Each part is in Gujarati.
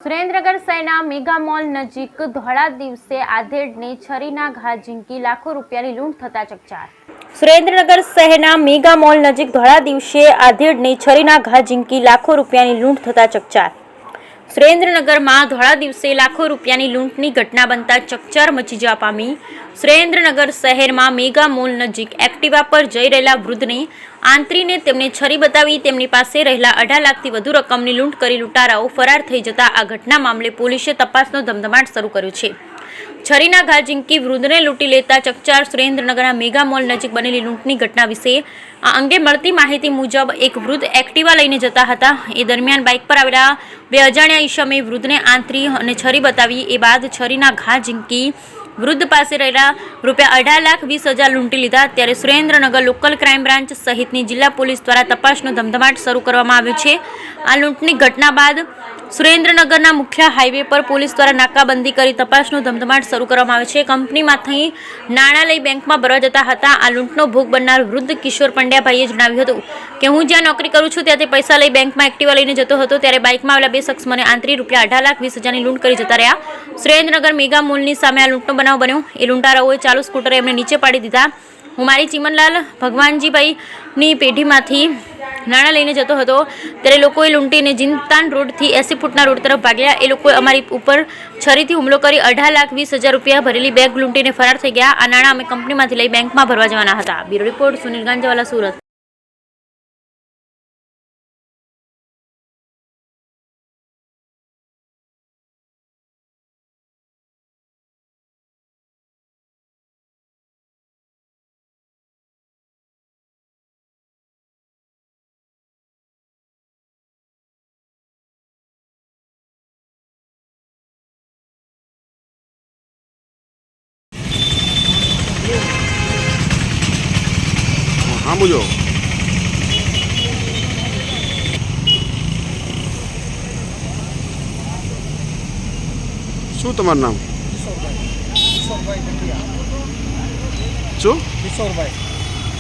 સુરેન્દ્રનગર શહેરના મેગા મોલ નજીક ધોળા દિવસે આધેડને છરીના ઘા ઝીંકી લાખો રૂપિયાની લૂંટ થતા ચકચાર। સુરેન્દ્રનગર શહેરના મેગા મોલ નજીક ધોળા દિવસે આધેડને છરીના ઘા ઝીંકી લાખો રૂપિયાની લૂંટ થતા ચકચાર। સુરેન્દ્રનગરમાં ધોળા દિવસે લાખો રૂપિયાની લૂંટની ઘટના બનતા ચકચાર મચી જવા પામી। સુરેન્દ્રનગર શહેરમાં મેગા મોલ નજીક એક્ટિવા પર જઈ રહેલા વૃદ્ધને આંતરીને તેમને છરી બતાવી તેમની પાસે રહેલા 18 લાખથી વધુ રકમની લૂંટ કરી લૂંટારાઓ ફરાર થઈ જતા આ ઘટના મામલે પોલીસે તપાસનો ધમધમાટ શરૂ કર્યો છે। છરીના ઘા ઝીંકી વૃદ્ધને લૂંટી લેતા ચકચાર। સુરેન્દ્રનગરના મેગા મોલ નજીક બનેલી લૂંટની ઘટના વિશે આ અંગે મળતી માહિતી મુજબ એક વૃદ્ધ એક્ટિવા લઈને જતા હતા। એ દરમિયાન બાઇક પર આવેલા બે અજાણ્યા ઈસમે વૃદ્ધને આંતરી અને છરી બતાવી એ બાદ છરીના ઘા ઝીંકી વૃદ્ધ પાસે રહેલા ₹18,20,000 લૂંટી લીધા। ત્યારે સુરેન્દ્રનગર લોકલ ક્રાઇમ બ્રાન્ચ સહિતની જિલ્લા પોલીસ દ્વારા તપાસનો ધમધમાટ શરૂ કરવામાં આવ્યો છે। આ લૂંટની ઘટના બાદ સુરેન્દ્રનગરના મુખ્ય હાઈવે પર પોલીસ દ્વારા નાકાબંધી કરી તપાસનો ધમધમાટ શરૂ કરવામાં આવ્યો છે। કંપનીમાંથી નાણાં લઈ બેંકમાં ભરવા જતા હતા। આ લૂંટનો ભોગ બનનાર વૃદ્ધ કિશોર પંડ્યાભાઈએ જણાવ્યું હતું કે હું જ્યાં નોકરી કરું છું ત્યાંથી પૈસા લઈ બેંકમાં એક્ટિવા લઈને જતો હતો ત્યારે બાઇકમાં આવેલા બે શખ્સ મને આંતરી ₹18,20,000ની લૂંટ કરી જતા રહ્યા। સુરેન્દ્રનગર મેગા મોલની સામે આ લૂંટનો બનાવ બન્યો। એ લૂંટારાઓએ ચાલુ સ્કૂટરે એમને નીચે પાડી દીધા। હું મારી ચીમનલાલ ભગવાનજીભાઈની પેઢીમાંથી નાણાં લઈને જતો હતો ત્યારે લોકોએ લૂંટીને જીનતાન રોડથી 80 ફૂટના રોડ તરફ ભાગ્યા। એ લોકોએ અમારી ઉપર છરીથી હુમલો કરી ₹18,20,000 ભરેલી બેગ લૂંટીને ફરાર થઈ ગયા। આ નાણાં અમે કંપનીમાંથી લઈ બેંકમાં ભરવા જવાના હતા। Bureau report Sunil Ganjawala, Surat. हाँ बुझो शू तमार नाम शू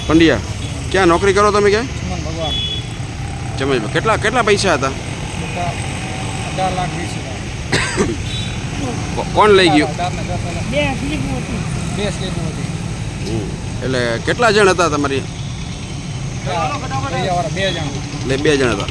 पंडिया क्या नौकरी करो तमे क्या चमन केटला केटला पैसा था कोण लई गयो એટલે કેટલા જણ હતા તમારી? બે જણ હતા।